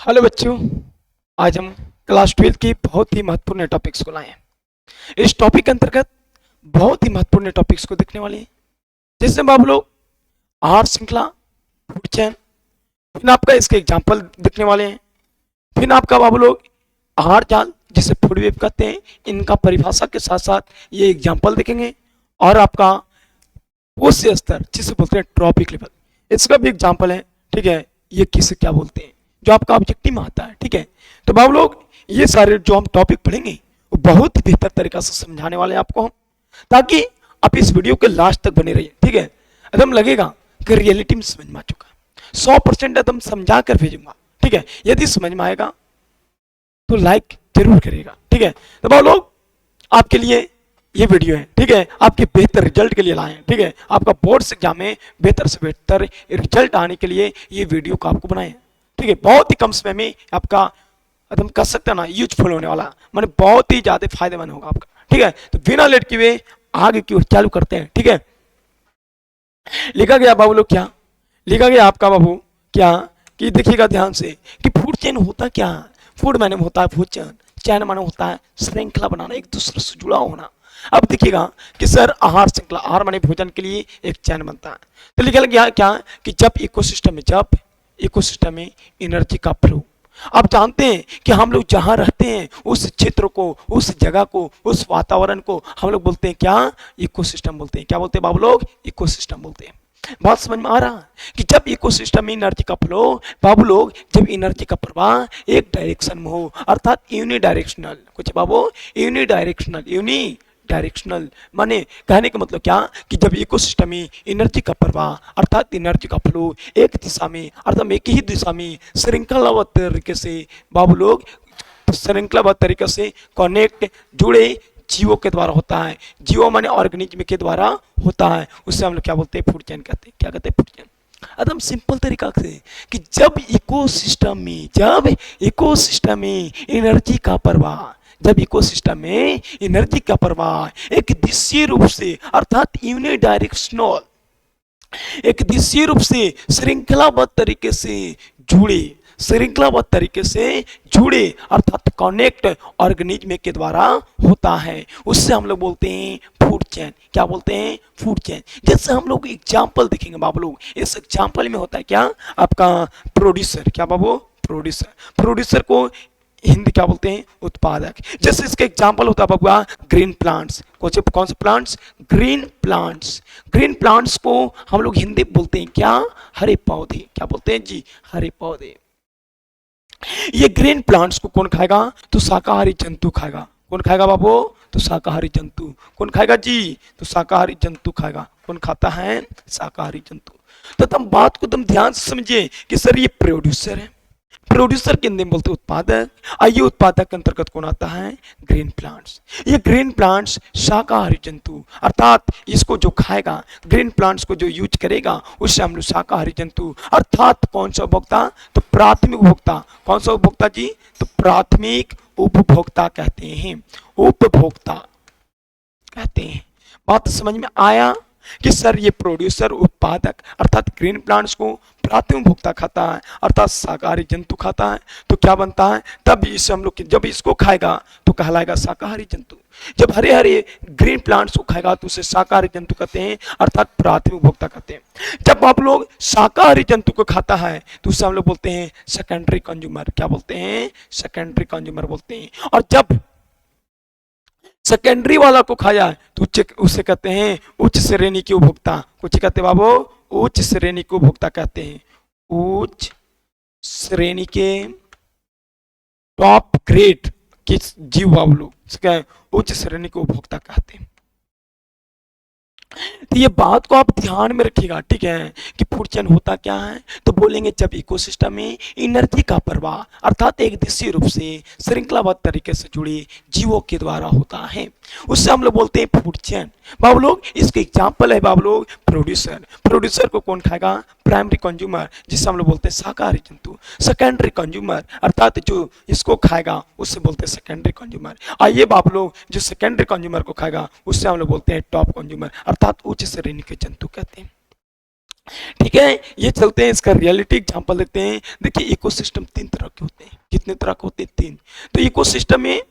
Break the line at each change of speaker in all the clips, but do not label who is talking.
Hello बच्चों। आज हम क्लास 12 की बहुत ही महत्वपूर्ण टॉपिक्स को लाए हैं। इस टॉपिक के अंतर्गत बहुत ही महत्वपूर्ण टॉपिक्स को देखने वाले हैं, जिसमें आप लोग आहार श्रृंखला, फूड चैन, फिर आपका इसके एग्जाम्पल देखने वाले हैं। फिर आपका आप लोग आहार जाल, जिसे फूड वेब कहते हैं, इनका परिभाषा के साथ साथ ये एग्जाम्पल देखेंगे। और आपका पोषण स्तर, जिसे बोलते हैं ट्रॉपिक लेवल, इसका भी एग्जाम्पल है। ठीक है, ये किसे क्या बोलते हैं, जो आपका ऑब्जेक्टिव में आता है। ठीक है, तो बाबू लोग ये सारे जो हम टॉपिक पढ़ेंगे वो बहुत ही बेहतर तरीका से समझाने वाले हैं आपको हम, ताकि आप इस वीडियो के लास्ट तक बने रहिए। ठीक है, एकदम लगेगा कि रियलिटी में समझ में आ चुका है, 100% एकदम समझा कर भेजूंगा। ठीक है, यदि समझ में आएगा तो लाइक जरूर करेगा। ठीक है, तो बाबू लोग आपके लिए ये वीडियो है। ठीक है, आपके बेहतर रिजल्ट के लिए लाए हैं। ठीक है, आपका बोर्ड्स एग्जाम में बेहतर से बेहतर रिजल्ट आने के लिए ये वीडियो को आपको बनाए हैं। ठीक है, बहुत ही कम समय में आपका एकदम कर सकते हैं ना यूजफुल होने वाला, माने बहुत ही ज्यादा फायदेमंद होगा आपका। ठीक है, तो बिना लेट किए आगे की ओर चालू करते हैं। ठीक है, लिखा गया बाबू लोग क्या लिखा गया आपका बाबू क्या, कि देखिएगा ध्यान से कि फूड चेन होता क्या है। फूड माने होता है भोजन, चैन माने होता है श्रृंखला बनाना, एक दूसरे से जुड़ा होना। अब देखिएगा कि सर आहार श्रृंखला, आहार माने भोजन के लिए एक चैन बनता है। तो लिखा गया क्या कि जब इकोसिस्टम में एनर्जी का फ्लो, आप जानते हैं कि हम लोग जहां रहते हैं उस क्षेत्र को, उस जगह को, उस वातावरण को हम लोग बोलते हैं क्या, इकोसिस्टम बोलते हैं। क्या बोलते हैं बाबू लोग, इकोसिस्टम बोलते हैं। बात समझ में आ रहा है कि जब इकोसिस्टम में एनर्जी का फ्लो, बाबू लोग जब एनर्जी का प्रवाह एक डायरेक्शन में हो, अर्थात यूनि डायरेक्शनल, कुछ बाबू यूनि डायरेक्शनल माने कहने का मतलब क्या कि जब इकोसिस्टम में एनर्जी का प्रवाह अर्थात एनर्जी का फ्लो एक दिशा में अर्थात एक ही दिशा में श्रृंखलाबद्ध तरीके से बाबू लोग श्रृंखलाबद्ध तरीके से कनेक्ट जुड़े जीवों के द्वारा होता है। जीवो माने ऑर्गेनिज्म के द्वारा होता है, उससे हम लोग क्या बोलते हैं, फूड चेन कहते हैं। क्या कहते हैं, फूड चेन। एकदम सिंपल तरीका से कि जब इकोसिस्टम में एनर्जी का प्रवाह एक दिशीय रूप से अर्थात एक दिशीय रूप से श्रृंखलाबद्ध तरीके से जुड़े अर्थात कनेक्ट ऑर्गेनिज्म के द्वारा होता है, उससे हम लोग बोलते हैं फूड चेन। क्या बोलते हैं, फूड चेन। जैसे हम लोग एग्जाम्पल देखेंगे बाबू लोग, इस एग्जाम्पल में होता है क्या आपका प्रोड्यूसर। क्या बाबू, प्रोड्यूसर को हिंदी क्या बोलते हैं, उत्पादक। जैसे इसका एग्जाम्पल होता है बाबू ग्रीन प्लांट्स। कौन से प्लांट्स, ग्रीन प्लांट्स को हम लोग हिंदी बोलते हैं क्या, हरे पौधे। क्या बोलते हैं जी, हरे पौधे। ये ग्रीन प्लांट्स को कौन खाएगा, तो शाकाहारी जंतु खाएगा। कौन खाएगा बाबू, तो शाकाहारी जंतु। कौन खाएगा जी, तो शाकाहारी जंतु खाएगा। कौन खाता है, शाकाहारी जंतु। तो तुम बात को तुम ध्यान से समझिए कि सर ये प्रोड्यूसर है, प्रोड्यूसर के हिंदी में बोलते उत्पादक। आइए उत्पादक के अंतर्गत कौन आता है, ग्रीन प्लांट्स। ये ग्रीन प्लांट्स शाकाहारी जंतु अर्थात इसको जो खाएगा, ग्रीन प्लांट्स को जो यूज करेगा, उससे हम लोग शाकाहारी जंतु अर्थात कौन सा उपभोक्ता, तो प्राथमिक उपभोक्ता। कौन सा उपभोक्ता जी, तो प्राथमिक उपभोक्ता कहते हैं, उपभोक्ता कहते हैं। बात समझ में आया कि सर ये प्रोड्यूसर उत्पादक अर्थात ग्रीन प्लांट्स को प्राथमिक उपभोक्ता खाता है अर्थात शाकाहारी जंतु खाता है, तो क्या बनता है, तब इसे हम लोग जब इसको खाएगा तो कहलाएगा शाकाहारी जंतु। जब हरे हरे ग्रीन प्लांट्स को खाएगा तो उसे शाकाहारी जंतु कहते हैं अर्थात प्राथमिक उपभोक्ता कहते हैं। जब आप लोग शाकाहारी जंतु को खाता है तो उसे हम लोग बोलते हैं सेकेंडरी कंज्यूमर। क्या बोलते हैं, सेकेंडरी कंज्यूमर बोलते हैं। और जब सेकेंडरी वाला को खाया तो उसे कहते हैं उच्च श्रेणी के उपभोक्ता। कुछ कहते हैं बाबू, उच्च श्रेणी के उपभोक्ता कहते हैं, उच्च श्रेणी के टॉप ग्रेड के जीव बाबू लोग उच्च श्रेणी के उपभोक्ता कहते हैं। तो ये बात को आप ध्यान में रखिएगा। ठीक है, कि फूड चेन होता क्या है, तो बोलेंगे जब इकोसिस्टम में एनर्जी का प्रवाह अर्थात एक दिशीय रूप से श्रृंखलाबद्ध तरीके से जुड़े जीवों के द्वारा होता है, उससे हम लोग बोलते हैं फूड चेन। बाबू लोग इसके एग्जाम्पल है बाबू लोग प्रोड्यूसर को कौन खाएगा, प्राइमरी कंज्यूमर, जिससे हम लोग बोलते हैं शाकाहारी जंतु। सेकेंडरी कंज्यूमर अर्थात जो इसको खाएगा उससे बोलते हैं सेकेंडरी कंज्यूमर। आइए बाबू लोग जो सेकेंडरी कंज्यूमर को खाएगा उससे हम लोग बोलते हैं टॉप कंज्यूमर अर्थात उच्च श्रेणी के जंतु कहते हैं। ठीक है, ये चलते हैं इसका रियलिटी एग्जांपल देखते हैं। देखिए इकोसिस्टम तीन तरह के होते हैं। कितने तरह के होते हैं? तीन। तो इकोसिस्टम में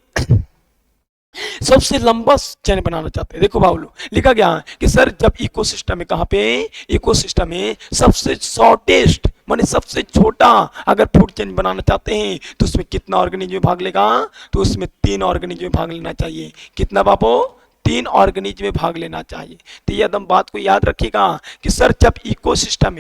सबसे लंबा चैन बनाना चाहते हैं। देखो बाबू लिखा गया है कि सर जब इकोसिस्टम में, कहाँ पे? इकोसिस्टम में सबसे शॉर्टेस्ट माने सबसे छोटा अगर फूड चेन बनाना चाहते हैं तो उसमें कितना ऑर्गेनिज्म भाग लेगा? तो उसमें तीन ऑर्गेनिज्म भाग लेना चाहिए। कितना बाबू? तीन ऑर्गेनिज्म में भाग लेना चाहिए। तो ये एकदम बात को याद रखिएगा कि सर जब इकोसिस्टम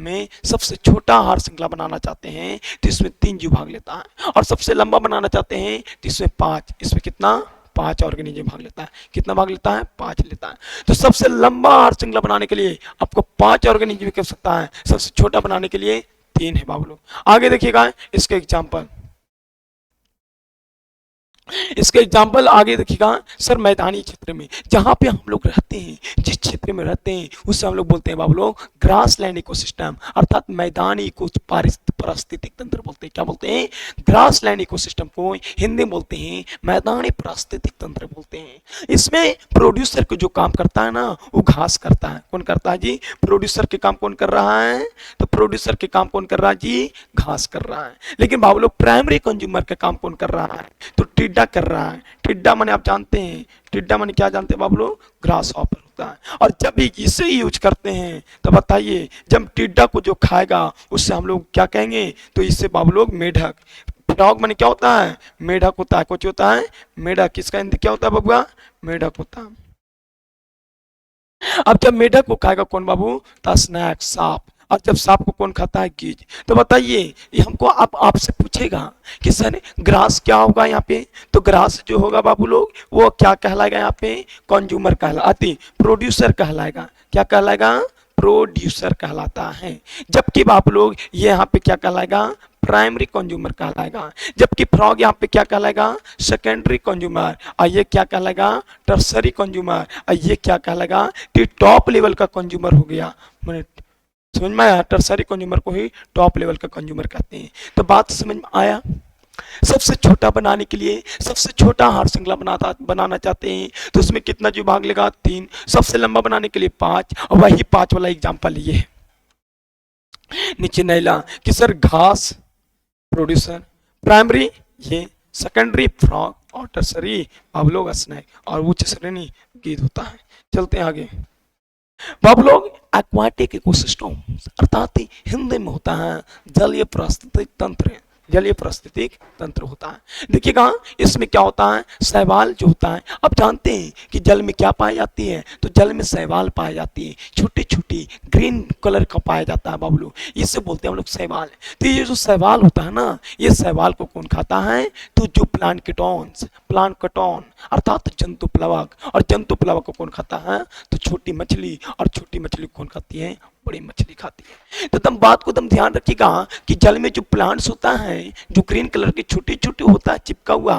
में सबसे छोटा आहार श्रृंखला बनाना चाहते हैं तो इसमें तीन जीव भाग लेता है, और सबसे लंबा बनाना चाहते हैं तो इसमें पांच। इसमें कितना? पांच ऑर्गेनिज्म भाग लेता है। कितना भाग लेता है? पांच लेता है। तो सबसे लंबा आहार श्रृंखला बनाने के लिए आपको पांच ऑर्गेनिज्म की आवश्यकता है, सबसे छोटा बनाने के लिए तीन है बाबू लोग। आगे देखिएगा इसके एग्जाम्पल। इसका एग्जाम्पल आगे देखिएगा। सर मैदानी क्षेत्र में जहां पे हम लोग रहते हैं, जिस क्षेत्र में रहते हैं उससे हम लोग बोलते हैं बाबू लोग ग्रास लैंड इकोसिस्टम, अर्थात मैदानी पारिस्थितिक तंत्र बोलते हैं। क्या बोलते हैं? ग्रास लैंड इकोसिस्टम को हिंदी में बोलते हैं मैदानी पारिस्थितिक तंत्र बोलते हैं। इसमें प्रोड्यूसर को जो काम करता है ना वो घास करता है। कौन करता है जी? प्रोड्यूसर के काम कौन कर रहा है? तो प्रोड्यूसर के काम कौन कर रहा है जी? घास कर रहा है। लेकिन बाबू लोग प्राइमरी कंज्यूमर का काम कौन कर रहा है? तो टिड्डा कर रहा है। टिड्डा माने आप जानते हैं, टिड्डा माने क्या जानते हैं बाबू लोग? ग्रास हॉपर होता है। और जब भी इसे यूज करते हैं तो बताइए जब टिड्डा को जो खाएगा उससे हम लोग क्या कहेंगे? तो इससे बाबू लोग मेढक, फ्रॉग माने क्या होता है? मेढक होता है। कुछ होता है मेढक। इसका हिंदी क्या होता है बबुआ? मेढक होता है। अब जब मेढक को खाएगा कौन बाबू? तो स्नैक, सांप। और जब सांप को कौन खाता है? गीज। तो बताइए ये हमको आप आपसे पूछेगा कि सर ग्रास क्या होगा यहाँ पे? तो ग्रास जो होगा बाबू लोग वो क्या कहलाएगा यहाँ पे? कंज्यूमर कहलाती, प्रोड्यूसर कहलाएगा। क्या कहलाएगा? प्रोड्यूसर कहलाता है। जबकि बाबू लोग ये यहाँ पे क्या कहलाएगा? प्राइमरी कंज्यूमर कहलाएगा। जबकि फ्रॉग यहाँ पे क्या कहलाएगा? Secondary consumer. और ये क्या कहलाएगा? Tertiary consumer. और ये क्या कहलाएगा? कि टॉप लेवल का कंज्यूमर हो गया। मैंने समझ में आया? टर्सरी कंज्यूमर को ही टॉप लेवल का कंज्यूमर कहते हैं। तो बात समझ में आया? सबसे छोटा बनाने के लिए, सबसे छोटा आहार श्रृंखला बनाना चाहते हैं तो उसमें कितना जीव भाग लेगा? तीन। सबसे लंबा बनाने के लिए पांच। और वही पांच वाला एग्जाम्पल ये है नीचे नैला कि सर घास प्रोड्यूसर, प्राइमरी ये, सेकेंडरी फ्रॉग, और टर्सरी बाबू लोग स्नैक, और उच्च श्रेणी गीत होता है। चलते हैं आगे। बाबू लोग एक्वाटिक इकोसिस्टम अर्थात हिंदी में होता है जलीय पारिस्थितिक तंत्र। जलीय पारिस्थितिक तंत्र होता है। देखिएगा इसमें क्या होता है? शैवाल जो होता है, अब जानते हैं कि जल में क्या पाई जाती है? तो जल में शैवाल पाई जाती है, छोटी छोटी ग्रीन कलर का पाया जाता है बाबू लोग, इसे बोलते हैं हम लोग शैवाल। तो ये जो शैवाल होता है ना, ये शैवाल को कौन खाता है? तो जो प्लांट कीटोन अर्थात जंतु प्लवक, और जंतु प्लवक को कौन खाता है? तो छोटी मछली, और छोटी मछली कौन खाती है? बड़ी मछली खाती है। तो तुम बात को तुम ध्यान रखिएगा कि जल में जो प्लांट्स होता है जो ग्रीन कलर के छोटे छोटे होता है चिपका हुआ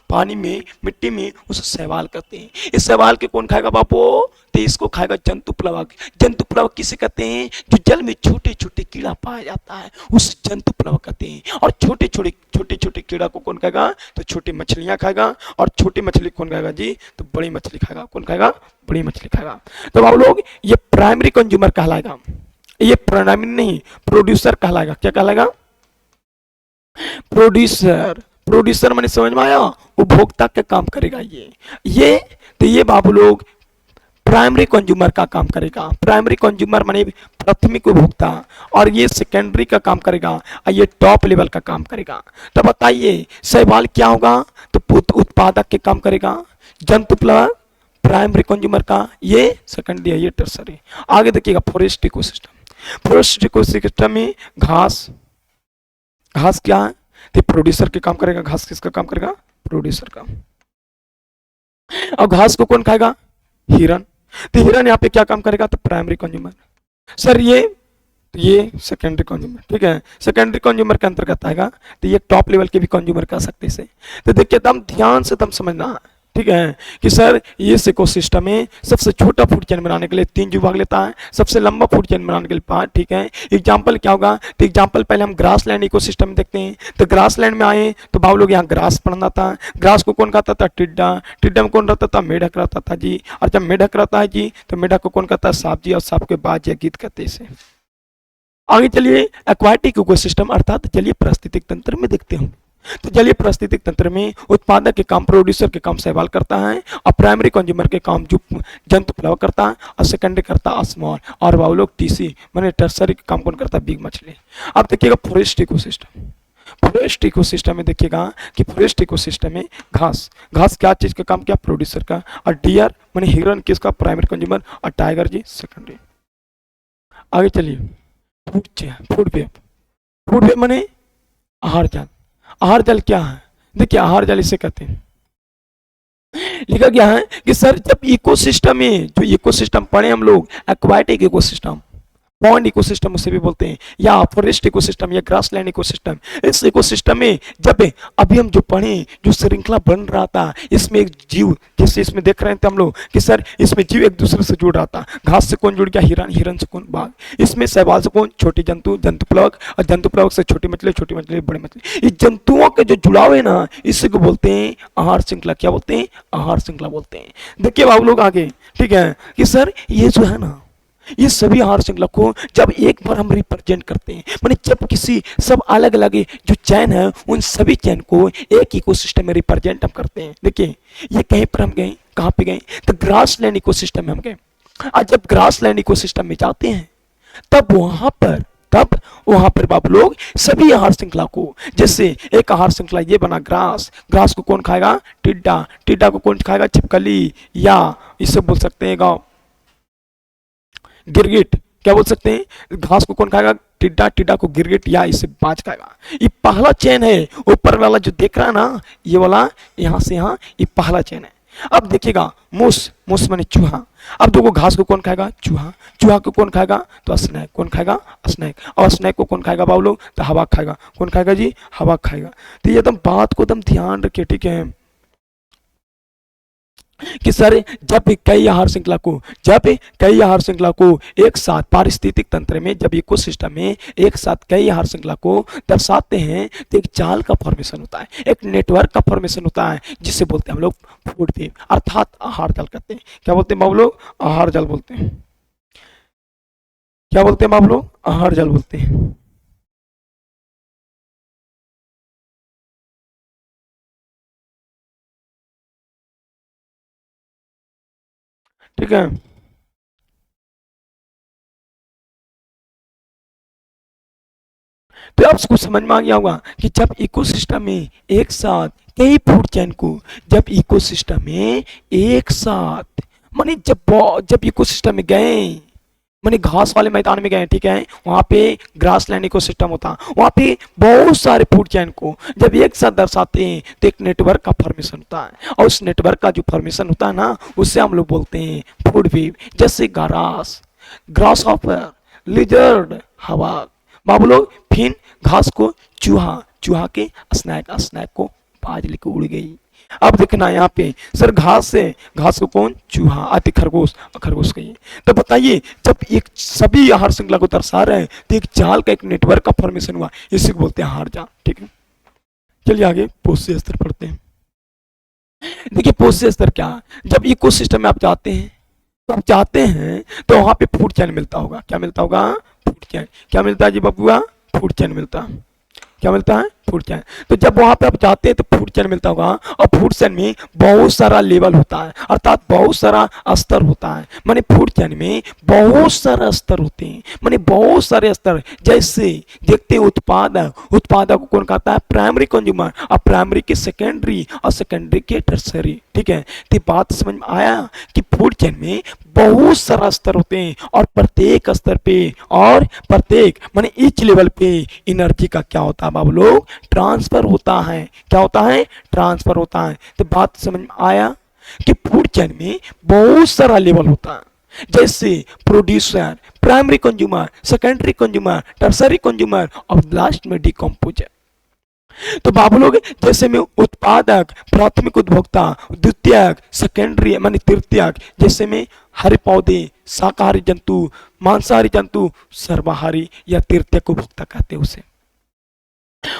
पानी में, मिट्टी में, उसे शैवाल कहते हैं। इस शैवाल के कौन खाएगा बापू? तो इसको खाएगा जंतु प्लवक। जंतु प्लवक किसे कहते हैं? जो जल में छोटे छोटे कीड़ा पाया जाता है उस जंतु प्लवक कहते हैं। और छोटे छोटे कीड़ा को कौन खाएगा? तो छोटी मछलियां खाएगा। और छोटी मछली कौन खाएगा जी? तो बड़ी मछली खाएगा। कौन खाएगा? बड़ी मछली खाएगा। तो बाबू लोग ये प्राइमरी कंज्यूमर कहलाएगा, ये प्राइमरी नहीं प्रोड्यूसर कहलाएगा। क्या कहलाएगा? प्रोड्यूसर। प्रोड्यूसर मैंने समझ में आया? उपभोक्ता का काम करेगा ये तो ये बाबू लोग प्राइमरी कंज्यूमर का काम करेगा। प्राइमरी कंज्यूमर माने प्राथमिक उपभोक्ता, और ये सेकेंडरी का काम करेगा, और ये टॉप लेवल का काम करेगा। तो बताइए शैवाल क्या होगा? तो उत्पादक के काम करेगा। जंतु प्लवक प्राइमरी कंज्यूमर का, ये सेकेंडरी है, ये टर्सरी। आगे देखिएगा फॉरेस्ट इकोसिस्टम। फॉरेस्ट इकोसिस्टम में घास क्या है? तो प्रोड्यूसर के काम करेगा। घास किसका काम करेगा? प्रोड्यूसर का। और घास को कौन खाएगा? हिरन। तो हिरन यहाँ पे क्या काम करेगा? तो प्राइमरी कंज्यूमर। सर ये सेकेंडरी कंज्यूमर, ठीक है, सेकेंडरी कंज्यूमर के अंतर्गत आएगा। तो ये टॉप लेवल के भी कंज्यूमर कह सकते हैं इसे। तो देखिए दम ध्यान से दम समझना, ठीक है, कि सर ये इकोसिस्टम में सबसे छोटा फूड चेन बनाने के लिए 3 जीव भाग लेता है, सबसे लंबा फूड चेन बनाने के लिए 5। ठीक है, एग्जाम्पल क्या होगा, तो एग्जाम्पल पहले हम ग्रास लैंड इकोसिस्टम देखते हैं। तो ग्रास लैंड में आए तो भाव लोग यहाँ ग्रास पढ़ना था। ग्रास को कौन खाता था, टिड्डा। टिड्डा में कौन रहता था, मेढक रहता था जी। और जब मेढक रहता है जी तो मेढक को कौन कहता है, सांप जी। और सांप के बाद या गीत कहते हैं इसे। आगे चलिए एक्वाटिक इकोसिस्टम अर्थात जलीय पारिस्थितिक तंत्र में देखते हैं। तो जलीय पारिस्थितिक तंत्र में उत्पादक के काम प्रोड्यूसर के काम सहवाल करता है, और प्राइमरी कंज्यूमर के काम जो जंतु प्लव करता है, और सेकेंडरी करता है स्मॉल, और वो लोग टीसी माने टर्सरी के काम कौन करता है, बिग मछली। अब देखिएगा फॉरेस्ट इकोसिस्टम। फॉरेस्ट इकोसिस्टम में देखिएगा कि फॉरेस्ट इकोसिस्टम में घास, घास क्या चीज का काम किया, प्रोड्यूसर का। और डियर माने हिरन किसका, प्राइमरी कंज्यूमर। और टाइगर जी सेकेंडरी। आगे चलिए food chain, food web. Food web माने आहार जाल। आहार जल क्या है, देखिए आहार जल इसे कहते हैं। लिखा गया है कि सर जब इकोसिस्टम में, जो इकोसिस्टम पढ़े हम लोग, एक्वाटिक इकोसिस्टम, पॉन्ड इकोसिस्टम उसे भी बोलते हैं, या फॉरेस्ट इकोसिस्टम, या ग्रासलैंड इकोसिस्टम। इस इकोसिस्टम में जब अभी हम जो पढ़े, जो श्रृंखला बन रहा था, इसमें एक जीव, जैसे इसमें देख रहे थे हम लोग कि सर इसमें जीव एक दूसरे से जुड़ रहा था। घास से कौन जुड़ गया, हिरन। हिरन से कौन, बाघ। इसमें शैवाल से कौन, छोटी जंतु, जंतुप्लवक। और जंतुप्लवक से छोटी मछली, छोटी मछली बड़ी मछली। इस जंतुओं के जो जुड़ाव है ना, इसी को बोलते हैं आहार श्रृंखला। क्या बोलते हैं, आहार श्रृंखला बोलते हैं। देखिए आप लोग आगे, ठीक है, कि सर ये जो है ना, ये सभी आहार श्रृंखला को जब एक बार हम रिप्रेजेंट करते हैं, माने जब किसी सब अलग अलग जो चैन है, उन सभी चैन को एक इकोसिस्टम में रिप्रेजेंट हम करते हैं। देखिए ये कहीं पर हम गए, कहाँ पे गए, तो ग्रासलैंड इकोसिस्टम में हम गए। और जब ग्रासलैंड इकोसिस्टम में जाते हैं तब वहां पर बाबू लोग सभी आहार श्रृंखला को, जैसे एक आहार श्रृंखला ये बना ग्रास, ग्रास को कौन खाएगा, टिड्डा। टिड्डा को कौन खाएगा, छिपकली, या इसे बोल सकते हैं गाँव गिरगिट। क्या बोल सकते हैं, घास को कौन खाएगा, टिड्डा। टिड्डा को गिरगिट या इसे बाज खाएगा। ये पहला चेन है, ऊपर वाला जो देख रहा है ना, ये वाला यहां से यहां, ये पहला चेन है। अब देखिएगा मूस, मूस माने चूहा। अब देखो घास को कौन खाएगा, चूहा। चूहा को कौन खाएगा, तो स्नैक। कौन खाएगा, स्नैक। और स्नैक को कौन खाएगा बाबू लोग, तो हवा खाएगा। कौन खाएगा जी, हवा खाएगा। तो ये एकदम बात को एकदम ध्यान रखिए, ठीक है, कि सर जब कई आहार श्रृंखला को एक साथ पारिस्थितिक तंत्र में, जब इकोसिस्टम में एक साथ कई आहार श्रृंखला को दर्शाते हैं, तो एक जाल का फॉर्मेशन होता है, एक नेटवर्क का फॉर्मेशन होता है, जिसे बोलते हैं हम लोग फूड वेब, अर्थात आहार जाल कहते हैं। क्या बोलते हैं बाबू लोग, आहार जाल बोलते हैं। क्या बोलते हैं बाबू लोग, आहार जाल बोलते हैं। ठीक है, तो आपको समझ में आ गया होगा कि जब इकोसिस्टम में एक साथ कई फूड चेन को, जब इकोसिस्टम में एक साथ माने जब इकोसिस्टम में गए, माने घास वाले मैदान में गए, ठीक है, वहां पे ग्रासलैंड इकोसिस्टम होता, वहां पे बहुत सारे फूड चेन को जब एक साथ दर्शाते हैं तो एक नेटवर्क का फॉर्मेशन होता है। और उस नेटवर्क का जो फॉर्मेशन होता है ना, उससे हम लोग बोलते हैं फूड वेब। जैसे ग्रास, ग्रास हॉपर, लिजर्ड, हवा। बाबू लोग फिर घास को चूहा, चूहा के स्नैक, स्नैक को बाज लेके उड़ गई। अब देखना यहाँ पे सर घास से, घास को कौन, चूहा। आती खरगोश, खरगोश कहिए। तो बताइए जब एक सभी आहार श्रृंखला को दर्शा रहे हैं तो एक जाल का, एक नेटवर्क का फॉर्मेशन हुआ, इसी को बोलते हैं आहार जाल। ठीक है, चलिए आगे पोषी स्तर पढ़ते हैं। देखिए पोषी स्तर क्या, जब इकोसिस्टम में आप जाते हैं तो आप चाहते हैं तो वहां पे फूड चैन मिलता होगा। क्या मिलता होगा, फूड चैन। क्या मिलता है जी बबुआ, फूड चैन मिलता है। क्या मिलता है, फूड चैन। तो जब वहां पे आप जाते हैं तो फूड चैन मिलता होगा, और फूड चैन में बहुत सारा लेवल होता है, अर्थात बहुत सारा स्तर होता है। माने फूड चैन में बहुत सारा स्तर होते हैं, माने बहुत सारे स्तर। जैसे देखते हैं उत्पादक को कौन कहता है, प्राइमरी कंज्यूमर। और प्राइमरी के सेकेंडरी, और सेकेंडरी के टर्सरी। ठीक है, तो बात समझ में आया कि फूड चैन में बहुत सारा स्तर होते हैं, और प्रत्येक स्तर पे, और प्रत्येक माने ईच लेवल पे एनर्जी का क्या होता है बाबू लोग, ट्रांसफर होता है। क्या होता है, ट्रांसफर होता है। तो बात समझ में आया कि फूड चेन में बहुत सारा लेवल होता है, जैसे producer, primary consumer, secondary consumer, tertiary consumer, और लास्ट में डिकम्पोजर। तो बाबू लोग जैसे में उत्पादक, प्राथमिक उपभोक्ता, द्वितीयक, सेकेंडरी माने तृतीयक, जैसे में हरे पौधे, शाकाहारी जंतु, मांसाहारी जंतु, सर्वाहारी या तृतीयक उपभोक्ता कहते हैं उसे।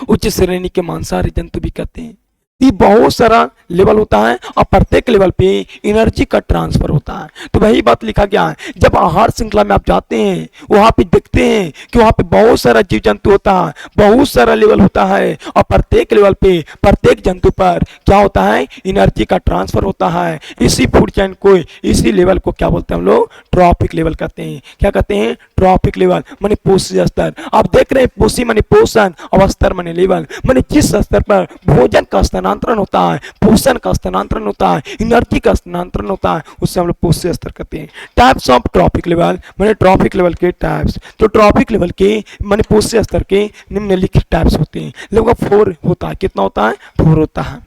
उच्च श्रेणी के मांसाहारी जंतु भी कहते हैं। ये बहुत सारा लेवल होता है और प्रत्येक लेवल पे एनर्जी का ट्रांसफर होता है। तो वही बात लिखा गया है, जब आहार श्रृंखला में आप जाते हैं वहां पे देखते हैं कि वहां पे बहुत सारा जीव जंतु होता है, बहुत सारा लेवल होता है और प्रत्येक लेवल पे प्रत्येक जंतु पर क्या होता है, एनर्जी का ट्रांसफर होता है। इसी फूड चैन को, इसी लेवल को क्या बोलते हैं हम लोग, ट्रॉफिक लेवल कहते हैं। क्या कहते हैं, ट्रॉफिक लेवल माने पोषण स्तर। आप देख रहे हैं पोषी माने पोषण और स्तर माने लेवल, माने जिस स्तर पर भोजन का स्थानांतरण होता है, पोषण का स्थानांतरण होता है, एनर्जी का स्थानांतरण होता है, उससे हम लोग पोषण स्तर कहते हैं। टाइप्स ऑफ ट्रॉफिक लेवल माने ट्रॉफिक लेवल के टाइप्स। तो ट्रॉफिक लेवल के माने पोषण स्तर के निम्नलिखित टाइप्स होते हैं। लगभग 4 होता है। कितना होता है, 4 होता है।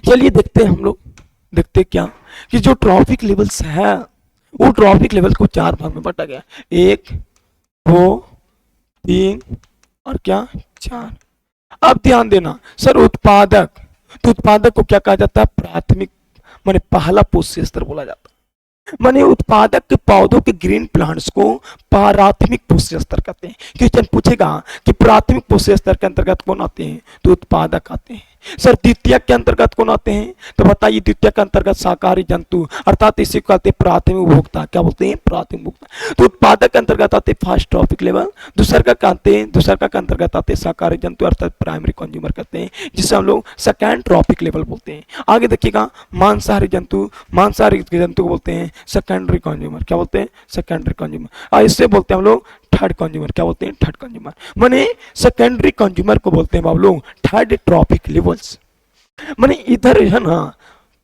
चलिए देखते हैं हम लोग, देखते क्या कि जो ट्रॉफिक लेवल्स है वो ट्रॉफिक लेवल को 4 भाग में बांटा गया, 1, 2, 3 और क्या 4। अब ध्यान देना सर, उत्पादक, तो उत्पादक को क्या कहा जाता है, प्राथमिक माने पहला पोषण स्तर बोला जाता है। माने उत्पादक के पौधों के ग्रीन प्लांट्स को प्राथमिक पोषण स्तर कहते हैं। क्वेश्चन पूछेगा कि प्राथमिक पोषण स्तर के अंतर्गत कौन आते हैं, तो उत्पादक आते हैं। सर द्वितीयक के अंतर्गत कौन आते हैं, तो बताइए, द्वितीयक के अंतर्गत शाकाहारी जंतु, अर्थात इसी को कहते हैं प्राथमिक उपभोक्ता। क्या बोलते हैं, प्राथमिक उपभोक्ता। तो उत्पादक के अंतर्गत आते हैं फर्स्ट ट्रॉफिक लेवल, दूसरा का कहते हैं, दूसरा का अंतर्गत आते हैं शाकाहारी जंतु अर्थात प्राइमरी कंज्यूमर कहते हैं, जिसे हम लोग सेकेंड ट्रॉफिक लेवल बोलते हैं। आगे देखिएगा, मांसाहारी जंतु, मांसाहारी जंतु को बोलते हैं सेकेंडरी कंज्यूमर। क्या बोलते हैं, सेकेंडरी कंज्यूमर। और इससे बोलते हैं हम लोग थर्ड कंज्यूमर। क्या बोलते हैं, थर्ड कंज्यूमर। माने सेकेंडरी कंज्यूमर को बोलते हैं हम लोग थर्ड ट्रॉफिक लेवल्स। माने इधर है ना,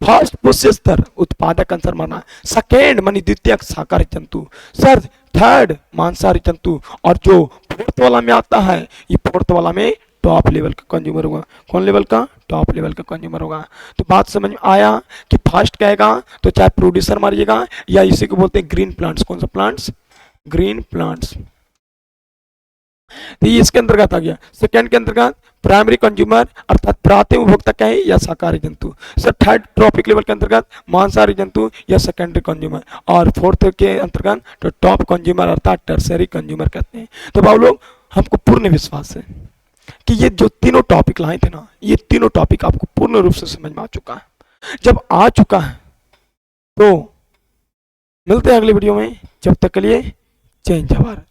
फर्स्ट पोषण स्तर उत्पादक अंतर माना, सेकेंड मानी द्वितीयक शाकाहारी जंतु, सर थर्ड मांसाहारी जंतु, और जो फोर्थ वाला में आता है, ये फोर्थ वाला में टॉप लेवल का कंज्यूमर होगा। कौन लेवल का, टॉप लेवल का कंज्यूमर होगा। तो बात समझ में आया कि फर्स्ट कहेगा तो चाहे प्रोड्यूसर मारिएगा या इसी को बोलते हैं ग्रीन प्लांट्स। कौन सा प्लांट्स, ग्रीन प्लांट्स। तो ये इसके अंतर्गत आ गया। सेकंड के अंतर्गत प्राइमरी कंज्यूमर अर्थात प्राथमिक उपभोक्ता क्या है, या शाकाहारी जंतु। सर थर्ड ट्रॉपिक लेवल के अंतर्गत मांसाहारी जंतु या सेकेंडरी कंज्यूमर, और फोर्थ के अंतर्गत तो टॉप कंज्यूमर अर्थात टर्सरी कंज्यूमर कहते हैं। तो बाबू लोग हमको पूर्ण विश्वास है कि ये जो तीनों टॉपिक लाए थे ना, ये तीनों टॉपिक आपको पूर्ण रूप से समझ में आ चुका है। जब आ चुका है तो मिलते हैं अगले वीडियो में। जब तक के लिए जय हिंद जय भारत।